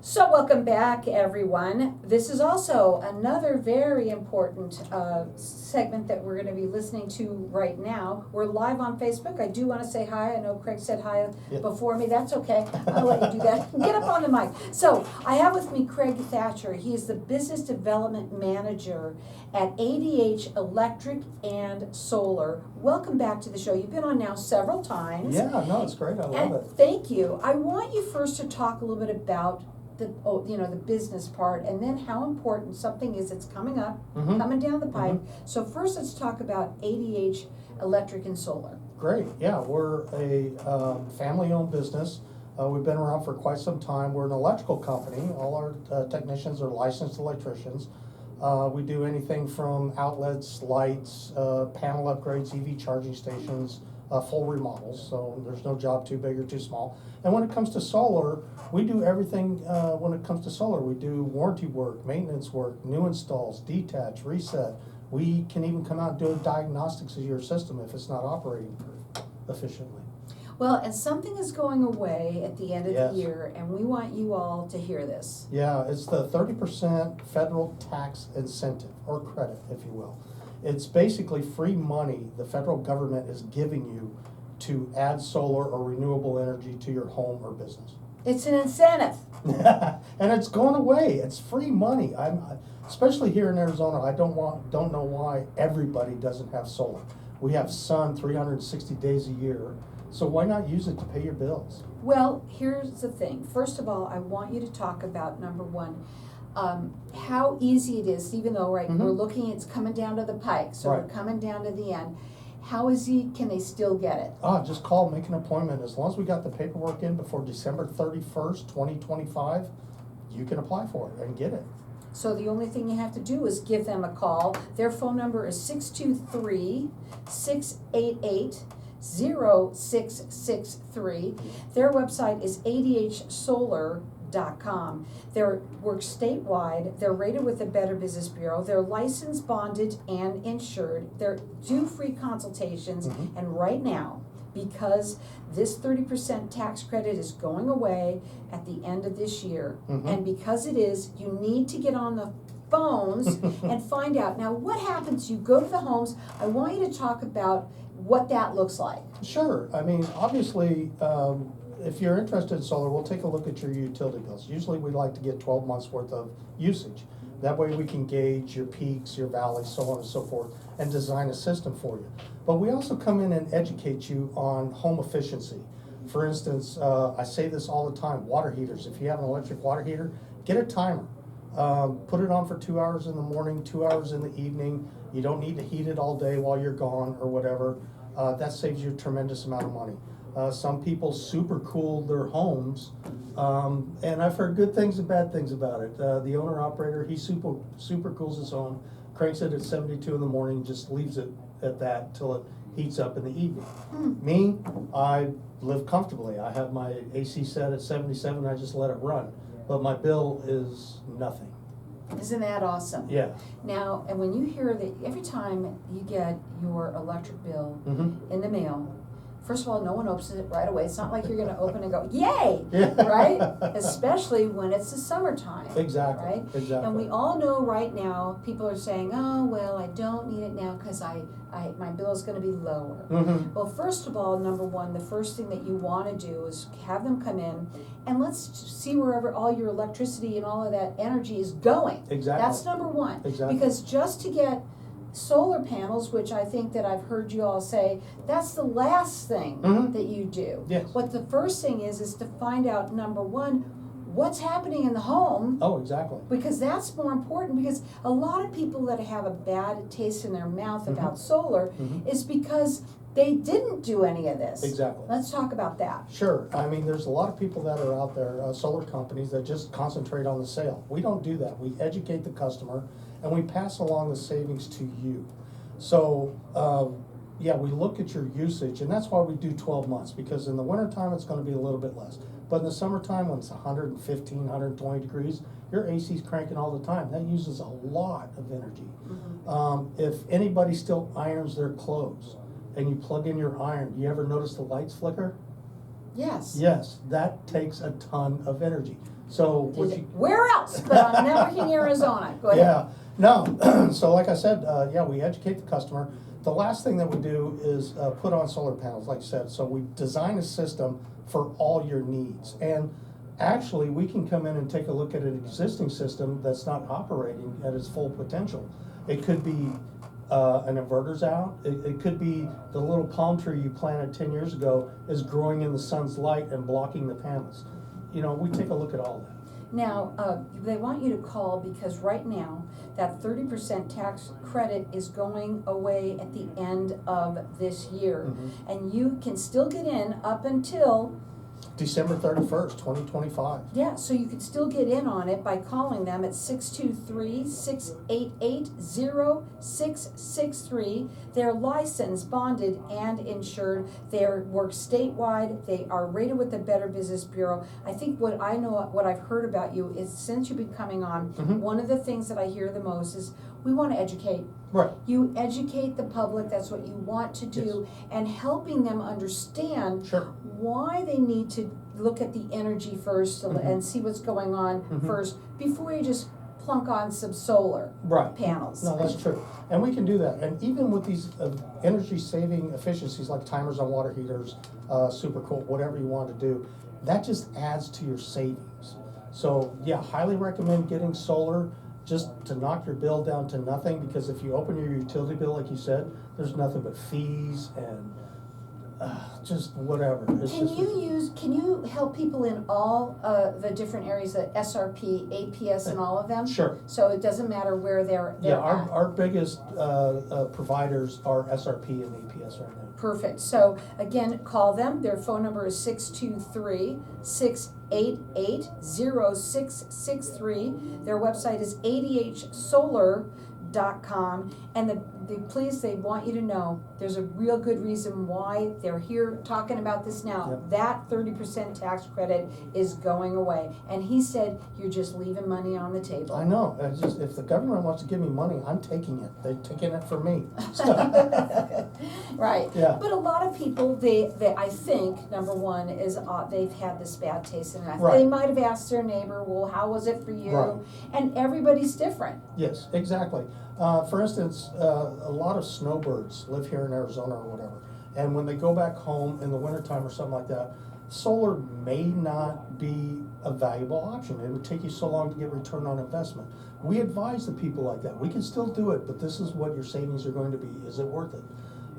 So welcome back, everyone. This is also another very important segment that we're going to be listening to right now. We're live on Facebook. I do want to say hi. I know Craig said hi before me. That's okay. I'll let you do that. Get up on the mic. So I have with me Craig Thatcher. He is the Business Development Manager at ADH Electric and Solar. Welcome back to the show. You've been on now several times. Yeah, no, it's great. I love it. Thank you. I want you first to talk a little bit about the business part, and then how important something is that's coming up, coming down the pipe. So first, let's talk about ADH Electric and Solar. Great. Yeah, we're a family-owned business. We've been around for quite some time. We're an electrical company. All our technicians are licensed electricians. We do anything from outlets, lights, panel upgrades, EV charging stations, full remodels, so there's no job too big or too small. And when it comes to solar, we do everything when it comes to solar. We do warranty work, maintenance work, new installs, detach, reset. We can even come out and do diagnostics of your system if it's not operating efficiently. Well, and something is going away at the end of the year, and we want you all to hear this. Yeah, it's the 30% federal tax incentive, or credit, if you will. It's basically free money the federal government is giving you to add solar or renewable energy to your home or business. It's an incentive. And it's going away. It's free money. Especially here in Arizona, I don't know why everybody doesn't have solar. We have sun 360 days a year, so why not use it to pay your bills? Well, here's the thing. First of all, I want you to talk about, number one, how easy it is, even though we're looking, it's coming down to the pike, so we're coming down to the end. How easy can they still get it? Just call, make an appointment. As long as we got the paperwork in before December 31st, 2025, you can apply for it and get it. So the only thing you have to do is give them a call. Their phone number is 623-688-0663. Their website is adhsolar.com. They work statewide. They're rated with the Better Business Bureau. They're licensed, bonded, and insured. They do free consultations. And right now, because this 30% tax credit is going away at the end of this year, and because it is, you need to get on the phones and find out. Now, what happens? You go to the homes. I want you to talk about what that looks like. Sure. I mean, obviously, if you're interested in solar, we'll take a look at your utility bills. Usually we like to get 12 months worth of usage. That way we can gauge your peaks, your valleys, so on and so forth, and design a system for you. But we also come in and educate you on home efficiency. For instance, I say this all the time, water heaters. If you have an electric water heater, get a timer. Put it on for 2 hours in the morning, 2 hours in the evening. You don't need to heat it all day while you're gone or whatever. That saves you a tremendous amount of money. Some people super cool their homes, and I've heard good things and bad things about it. The owner-operator, he super cools his home, cranks it at 72 in the morning, just leaves it at that till it heats up in the evening. Me, I live comfortably. I have my AC set at 77, I just let it run. But my bill is nothing. Isn't that awesome? Yeah. Now, and when you hear that every time you get your electric bill in the mail, first of all, no one opens it right away. It's not like you're going to open and go, yay, right? Especially when it's the summertime. Exactly. Right? Exactly. And we all know right now, people are saying, oh, well, I don't need it now because my bill is going to be lower. Well, first of all, number one, the first thing that you want to do is have them come in and let's see wherever all your electricity and all of that energy is going. Exactly. That's number one. Exactly. Because just to get solar panels, which I think that I've heard you all say, that's the last thing that you do. Yes. What the first thing is to find out, number one, what's happening in the home. Oh, exactly. Because that's more important, because a lot of people that have a bad taste in their mouth about solar is because they didn't do any of this. Exactly. Let's talk about that. Sure. I mean, there's a lot of people that are out there, solar companies, that just concentrate on the sale. We don't do that. We educate the customer, and we pass along the savings to you. So, yeah, we look at your usage, and that's why we do 12 months, because in the wintertime it's going to be a little bit less. But in the summertime, when it's 115, 120 degrees, your AC's cranking all the time. That uses a lot of energy. If anybody still irons their clothes and you plug in your iron, do you ever notice the lights flicker? Yes. Yes, that takes a ton of energy. So what you, Where else but on Networking Arizona? Go ahead. yeah, no, so like I said, yeah, we educate the customer. The last thing that we do is put on solar panels, like you said. So we design a system for all your needs. And actually, we can come in and take a look at an existing system that's not operating at its full potential. It could be an inverter's out. It could be the little palm tree you planted 10 years ago is growing in the sun's light and blocking the panels. You know, we take a look at all that. Now, they want you to call because right now, that 30% tax credit is going away at the end of this year. Mm-hmm. And you can still get in up until, December 31st, 2025. yeah, so you can still get in on it by calling them at 623-688-0663. They're licensed, bonded, and insured. They work statewide. They are rated with the Better Business Bureau. I think what I've heard about you is since you've been coming on, Mm-hmm. one of the things that I hear the most is we want to educate. Right. You educate the public, that's what you want to do, and helping them understand Sure. why they need to look at the energy first Mhm. and see what's going on Mhm. first before you just plunk on some solar Right. panels. No, that's true. And we can do that. And even with these energy saving efficiencies like timers on water heaters, super cool, whatever you want to do, that just adds to your savings. So yeah, highly recommend getting solar just to knock your bill down to nothing, because if you open your utility bill, like you said, there's nothing but fees and just whatever. It's Can just, can you help people in all the different areas, the SRP, APS, and all of them? Sure. So it doesn't matter where they're Yeah, at. our biggest providers are SRP and APS right now. Perfect. So again, call them. Their phone number is 623-688-0663. Their website is adhsolar.com. And they want you to know there's a real good reason why they're here talking about this now. Yep. That 30% tax credit is going away. And he said, you're just leaving money on the table. I know. It's just, if the government wants to give me money, I'm taking it. They're taking it from me. Right. Yeah. But a lot of people, they I think, number one, is they've had this bad taste in their mouth. Right. They might have asked their neighbor, well, how was it for you? Right. And everybody's different. Yes, exactly. For instance, a lot of snowbirds live here in Arizona or whatever. And when they go back home in the wintertime or something like that, solar may not be a valuable option. It would take you so long to get return on investment. We advise the people like that. We can still do it, but this is what your savings are going to be. Is it worth it?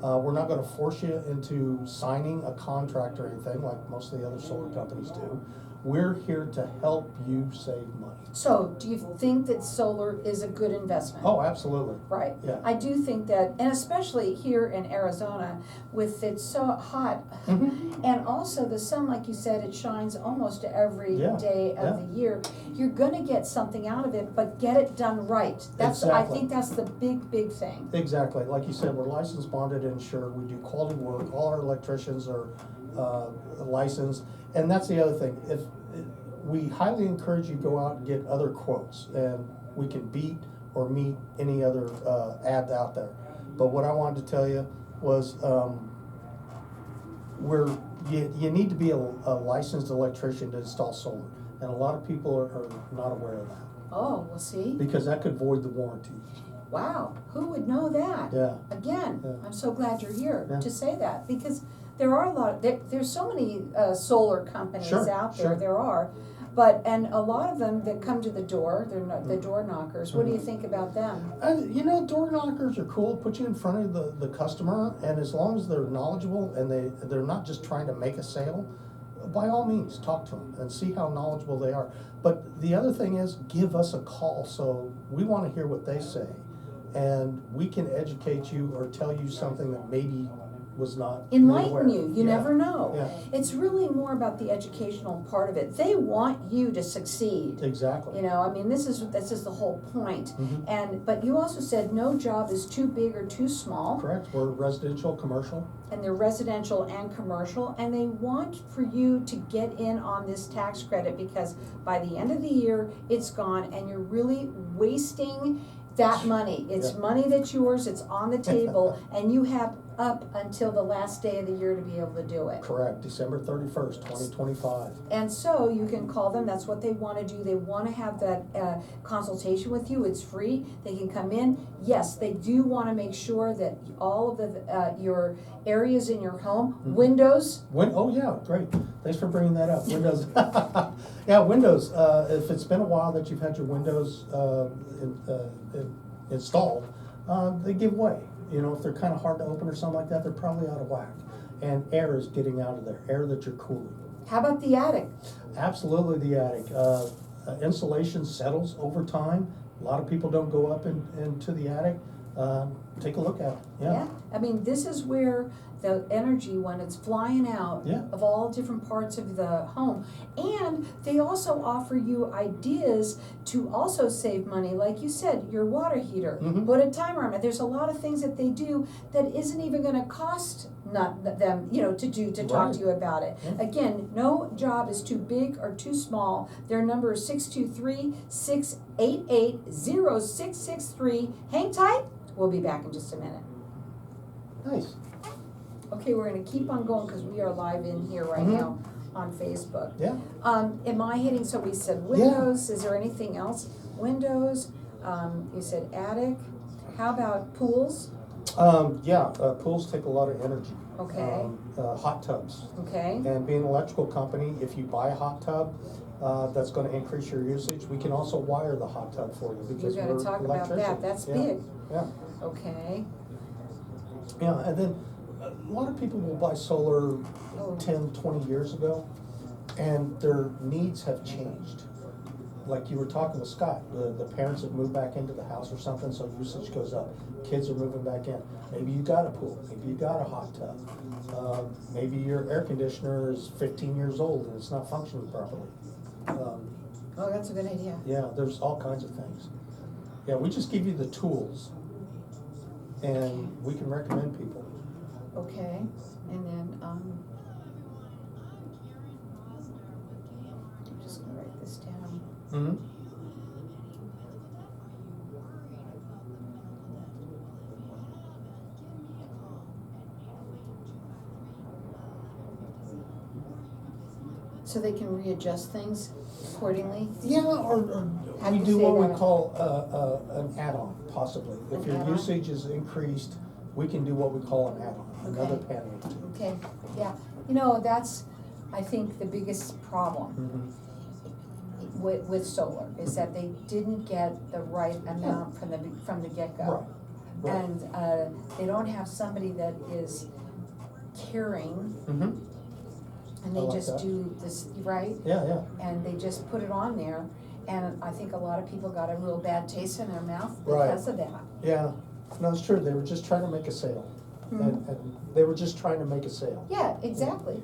We're not going to force you into signing a contract or anything like most of the other solar companies do. We're here to help you save money. So do you think that solar is a good investment? Oh, absolutely. Right. Yeah. I do think that, and especially here in Arizona, with it so hot, Mm-hmm. and also the sun, like you said, it shines almost every Yeah, day of the year. You're gonna get something out of it, but get it done right. That's I Exactly. think that's the big thing. Exactly. Like you said, we're licensed, bonded, and insured. We do quality work. All our electricians are licensed. And that's the other thing. We highly encourage you to go out and get other quotes, and we can beat or meet any other ad out there. But what I wanted to tell you was you need to be a licensed electrician to install solar, and a lot of people are not aware of that, Oh, we'll see. because that could void the warranty. Wow, who would know that? Yeah. Again, Yeah. I'm so glad you're here Yeah. to say that, because there are a lot, there's so many solar companies Sure, out there, sure. there are. But, and a lot of them that come to the door, they're not, the door knockers, what do you think about them? You know, door knockers are cool, put you in front of the customer, and as long as they're knowledgeable and they're not just trying to make a sale, by all means, talk to them and see how knowledgeable they are. But the other thing is, give us a call, so we want to hear what they say, and we can educate you or tell you something that maybe was not Enlighten aware. you, you Yeah. never know. Yeah. It's really more about the educational part of it. They want you to succeed. Exactly. You know, I mean, this is the whole point. Mhm. But you also said no job is too big or too small. Correct. We're residential, commercial. And they're residential and commercial, and they want for you to get in on this tax credit, because by the end of the year, it's gone, and you're really wasting that money. It's Yeah. money that's yours, it's on the table, and you have up until the last day of the year to be able to do it. Correct, December 31st, 2025. And so you can call them, that's what they wanna do, they wanna have that, consultation with you, it's free, they can come in. Yes, they do wanna make sure that all of the, your areas in your home, Mhm. Windows, Oh, yeah, great. Thanks for bringing that up. Windows. Yeah, Windows. If it's been a while that you've had your Windows installed, they give way. You know, if they're kind of hard to open or something like that, they're probably out of whack. And air is getting out of there, air that you're cooling. how about the attic? Absolutely, the attic. Insulation settles over time. A lot of people don't go up into the attic. Take a look at it. Yeah. I mean, this is where the energy, when it's flying out Yeah. of all different parts of the home. And they also offer you ideas to also save money. Like you said, your water heater, Mhm. put a timer on it. There's a lot of things that they do that isn't even gonna cost not them, to do, to talk Right. to you about it. Yeah. Again, no job is too big or too small. Their number is 623-688-0663. Hang tight, we'll be back in just a minute. Nice. Okay, we're gonna keep on going because we are live in here right Mhm. now on Facebook. Yeah. Am I hitting, so we said windows, is there anything else? Windows, you said attic, how about pools? Pools take a lot of energy. Okay. Hot tubs. Okay, And being an electrical company, if you buy a hot tub, that's gonna increase your usage. We can also wire the hot tub for you you because gotta we're talk about that, electricians. that's Yeah, big, Yeah, okay. yeah, and then a lot of people will buy solar Oh. 10, 20 years ago, and their needs have changed. Like you were talking with Scott, the parents have moved back into the house or something, so usage goes up. Kids are moving back in. Maybe you got a pool, maybe you got a hot tub. Maybe your air conditioner is 15 years old and it's not functioning properly. Oh, that's a good idea. Yeah, there's all kinds of things. Yeah, we just give you the tools and we can recommend people. Okay, and then, I'm just gonna write this down. Mm-hmm. So they can readjust things accordingly? Yeah, or How do we you do say what we that? call an add-on, possibly. If An your add-on? usage is increased, we can do what we call an add-on, another Okay. panel. Okay, yeah, that's, I think, the biggest problem Mhm. with solar, is that they didn't get the right amount from the get-go. Right, right. And, they don't have somebody that is caring, Mhm. and I they like just that. do this, right? Yeah, yeah. And they just put it on there, and I think a lot of people got a real bad taste in their mouth Right. because of that. Yeah, no, it's true, they were just trying to make a sale. Mhm. And they were just trying to make a sale. Yeah, exactly.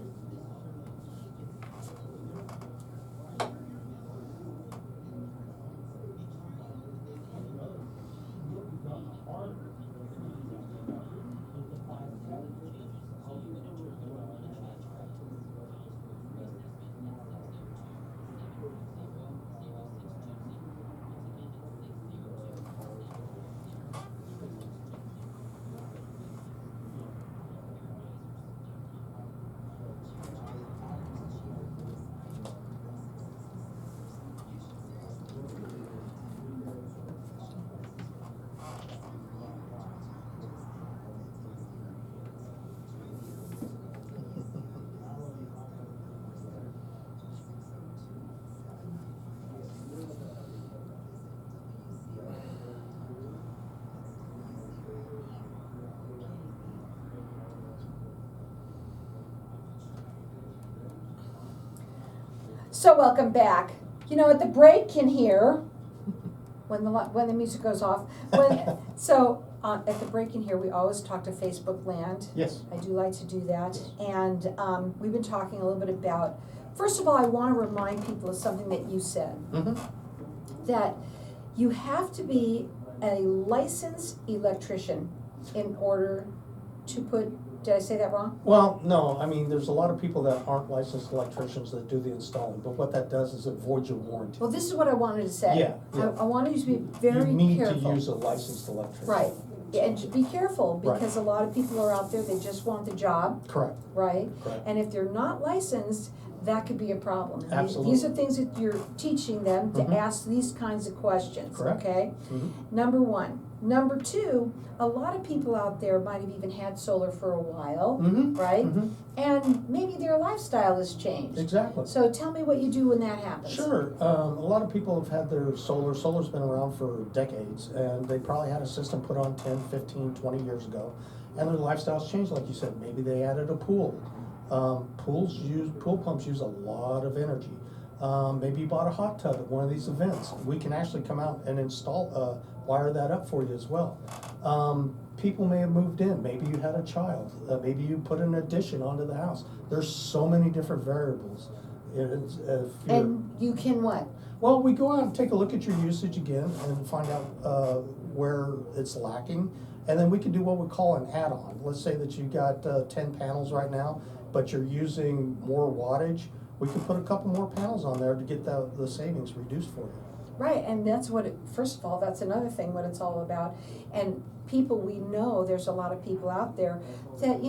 So welcome back. At the break in here, when the music goes off, at the break in here, we always talk to Facebook Land. Yes. I do like to do that, and we've been talking a little bit about. First of all, I want to remind people of something that you said, Mhm. that you have to be a licensed electrician in order to put. Did I say that wrong? Well, no, I mean, there's a lot of people that aren't licensed electricians that do the installing, but what that does is it voids your warranty. Well, this is what I wanted to say. Yeah, yeah. I wanted you to be very You need careful. to use a licensed electrician. Right. And be careful, Right. because a lot of people are out there, they just want the job, Correct, right? correct. And if they're not licensed, that could be a problem. Absolutely. These are things that you're teaching them to Mhm. ask these kinds of questions, Correct. okay? Mhm. Number one. Number two, a lot of people out there might have even had solar for a while, Mhm. right? Mhm. And maybe their lifestyle has changed. Exactly. So tell me what you do when that happens. Sure. A lot of people have had their solar's been around for decades, and they probably had a system put on 10, 15, 20 years ago, and their lifestyles changed, like you said. Maybe they added a pool. Pool pumps use a lot of energy. Maybe you bought a hot tub at one of these events. We can actually come out and install, wire that up for you as well. People may have moved in. Maybe you had a child. Maybe you put an addition onto the house. There's so many different variables. And you can what? Well, we go out and take a look at your usage again and find out where it's lacking. And then we can do what we call an add-on. Let's say that you got 10 panels right now, but you're using more wattage. We can put a couple more panels on there to get the savings reduced for you. Right, and that's what, first of all, that's another thing, what it's all about. And people, we know, there's a lot of people out there that,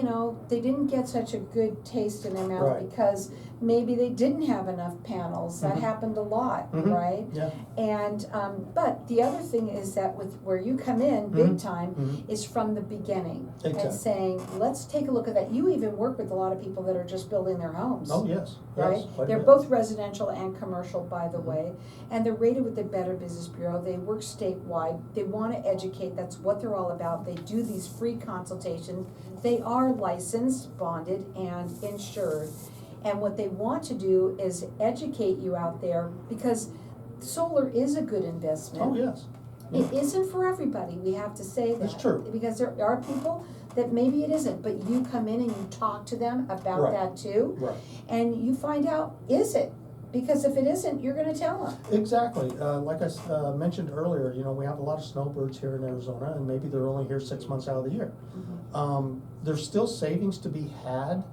they didn't get such a good taste in their mouth Right. because maybe they didn't have enough panels. That Mhm. happened a lot, Mhm. right? Yeah. And, but the other thing is that with where you come in, big Mhm. time, Mhm. is from the beginning. Exactly. And saying, let's take a look at that. You even work with a lot of people that are just building their homes. Oh, yes. Right? Yes, quite a They're bit. both residential and commercial, by the Mhm. way, and they're rated with the Better Business Bureau. They work statewide. They want to educate. That's what they're all about. They do these free consultations. They are licensed, bonded, and insured. And what they want to do is educate you out there, because solar is a good investment. Oh, yes. It isn't for everybody, we have to say that. It's true. Because there are people that maybe it isn't, but you come in and you talk to them about Right. that too. Right. And you find out, is it? Because if it isn't, you're gonna tell them. Exactly. Like I mentioned earlier, we have a lot of snowbirds here in Arizona, and maybe they're only here 6 months out of the year. There's still savings to be had,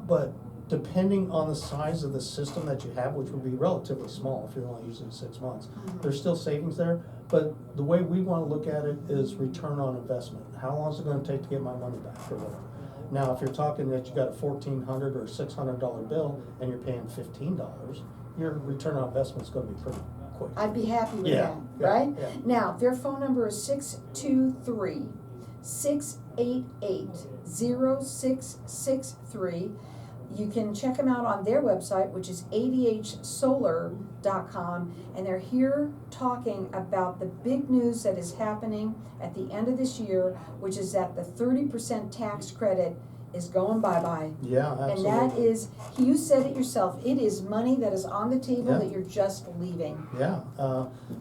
but depending on the size of the system that you have, which would be relatively small if you're only using it 6 months, there's still savings there. But the way we want to look at it is return on investment. How long is it going to take to get my money back or whatever? Now, if you're talking that you got a $1,400 or $600 bill and you're paying $15, your return on investment is going to be pretty quick. I'd be happy with Yeah, that, yeah, right? yeah. Now, their phone number is 623-688-0663. You can check them out on their website, which is adhsolar.com, and they're here talking about the big news that is happening at the end of this year, which is that the 30% tax credit is going bye-bye. Yeah, absolutely. And that is, you said it yourself, it is money that is on the table Yeah. that you're just leaving. Yeah,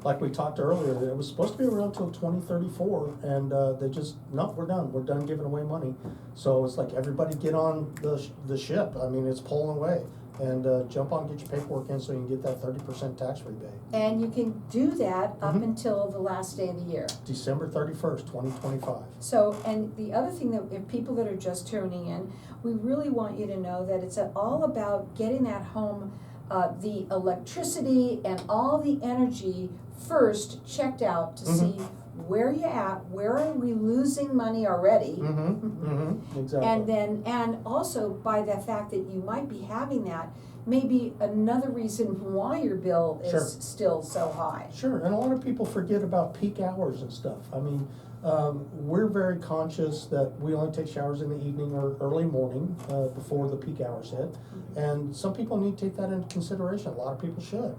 like we talked earlier, it was supposed to be around till 2034, and they just, no, we're done giving away money. So it's like, everybody get on the ship. I mean, it's pulling away, and jump on, get your paperwork in so you can get that 30% tax rebate. And you can do that up Mhm. until the last day of the year. December 31st, 2025. So, and the other thing that, if people that are just tuning in, we really want you to know that it's all about getting that home, the electricity and all the energy first checked out to Mhm. see where you at, where are we losing money already? Exactly. And then, and also by the fact that you might be having that, maybe another reason why your bill is Sure. still so high. Sure, and a lot of people forget about peak hours and stuff. I mean, we're very conscious that we only take showers in the evening or early morning before the peak hours hit. And some people need to take that into consideration. A lot of people should.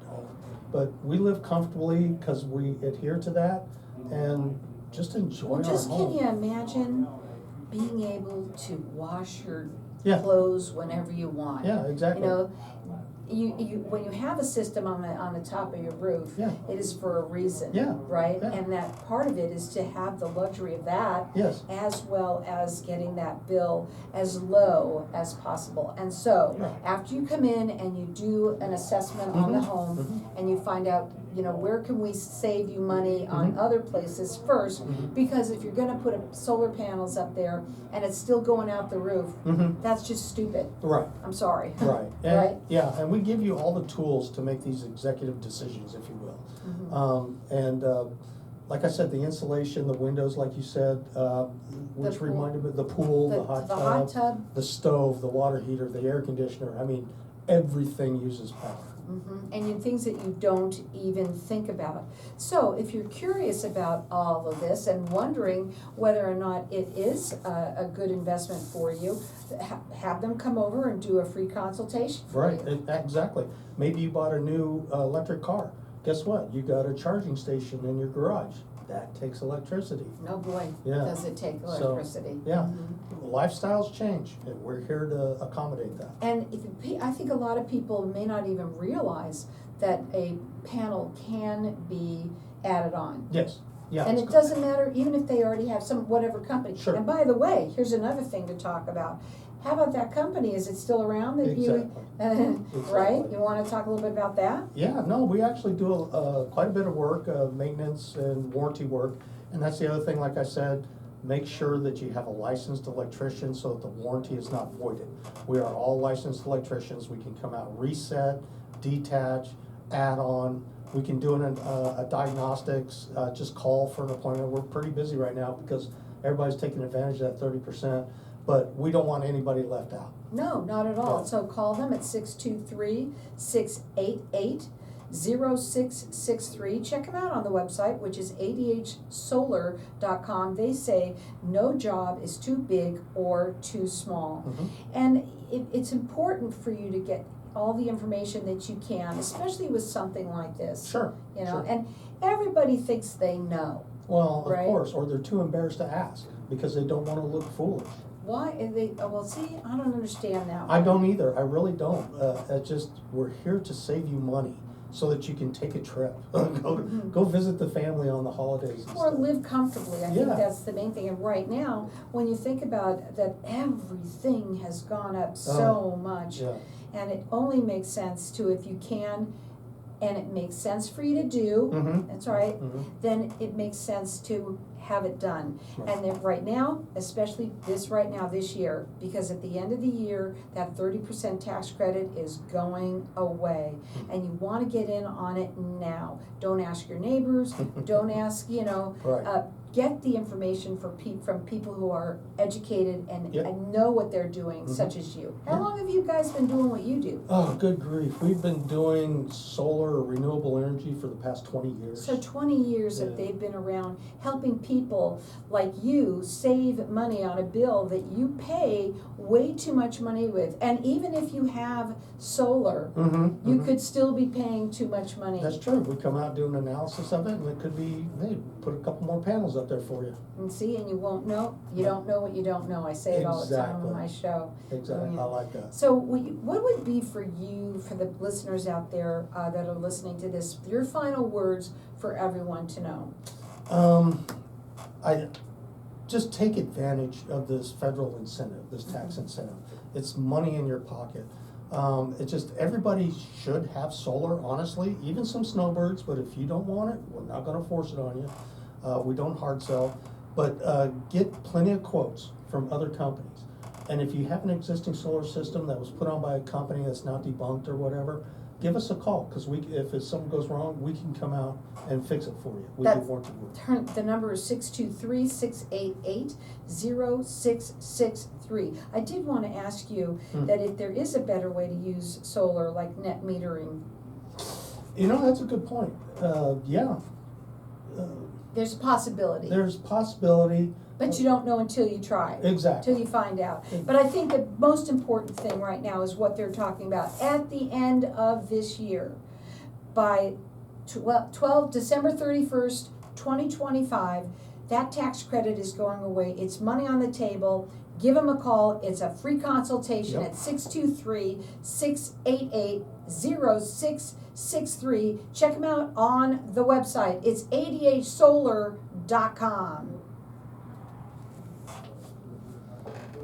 But we live comfortably because we adhere to that and just enjoy Well, our just home. can you imagine being able to wash your Yeah. clothes whenever you want? Yeah, exactly. You when you have a system on the top of your roof, Yeah. it is for a reason, Yeah, right? yeah. And that part of it is to have the luxury of that, Yes. as well as getting that bill as low as possible. And so, Right. after you come in and you do an assessment on the Mhm, home, mhm. and you find out, where can we save you money on Mhm. other places first, Mhm. because if you're gonna put solar panels up there and it's still going out the roof, that's just stupid. Right. I'm sorry. Right. And, Right? Yeah, and we give you all the tools to make these executive decisions, if you will. like I said, the insulation, the windows, like you said, which pool. reminded me, the pool, the hot tub, the stove, the water heater, the air conditioner, I mean, everything uses power. And things that you don't even think about. So if you're curious about all of this and wondering whether or not it is a good investment for you, have them come over and do a free consultation for Right, you. exactly. Maybe you bought a new electric car. Guess what? You got a charging station in your garage. That takes electricity. No boy, Yeah. does it take electricity. Yeah, lifestyles change, and we're here to accommodate that. And I think a lot of people may not even realize that a panel can be added on. Yes, yeah. And it's it good. doesn't matter, even if they already have whatever company. Sure. And by the way, here's another thing to talk about. How about that company? Is it still around that you, Exactly. right? You wanna talk a little bit about that? Yeah, no, we actually do quite a bit of work, maintenance and warranty work. And that's the other thing, like I said, make sure that you have a licensed electrician so that the warranty is not voided. We are all licensed electricians. We can come out, reset, detach, add on. We can do a diagnostics, just call for an appointment. We're pretty busy right now because everybody's taking advantage of that 30%, but we don't want anybody left out. No, not at all. Yeah. So call them at 623-688-0663. Check them out on the website, which is adhsolar.com. They say no job is too big or too small. And it's important for you to get all the information that you can, especially with something like this. Sure. You know, sure. and everybody thinks they know. Well, of right? course, or they're too embarrassed to ask because they don't want to look foolish. Why are they, well, see, I don't understand that. I don't either, I really don't. We're here to save you money so that you can take a trip. Go visit the family on the holidays and Or stuff. live comfortably, I think Yeah. that's the main thing, and right now, when you think about that, everything has gone up so much. Yeah, And it only makes sense to, if you can, and it makes sense for you to do, that's right, then it makes sense to have it done. Right. And then right now, especially this year, because at the end of the year, that 30% tax credit is going away. And you wanna get in on it now. Don't ask your neighbors, don't ask, Right. get the information from people who are educated and, Yep. and know what they're doing, such as you. How Yeah. long have you guys been doing what you do? Oh, good grief. We've been doing solar or renewable energy for the past 20 years. So 20 years that Yeah. they've been around helping people like you save money on a bill that you pay way too much money with. And even if you have solar, you could still be paying too much money. That's true. We come out, do an analysis of it, and it could be, hey, put a couple more panels up there for you. And see, and you won't know, you don't know what you don't know. I say it all the time on Exactly. my show. Exactly, Yeah. I like that. So what would be for you, for the listeners out there that are listening to this, your final words for everyone to know? I just take advantage of this federal incentive, this tax incentive. It's money in your pocket. Everybody should have solar, honestly, even some snowbirds, but if you don't want it, we're not gonna force it on you. We don't hard sell, but get plenty of quotes from other companies. And if you have an existing solar system that was put on by a company that's now debunked or whatever, give us a call, because if something goes wrong, we can come out and fix it for you. We do warranty work. The number is 623-688-0663. I did want to ask you that if there is a better way to use solar, like net metering. That's a good point. Yeah. There's a possibility. There's possibility. But you don't know until you try. Exactly. Until you find out. But I think the most important thing right now is what they're talking about. At the end of this year, by December 31st, 2025, that tax credit is going away. It's money on the table. Give them a call. It's a free consultation at 623-688-0663. Check them out on the website. It's adhsolar.com.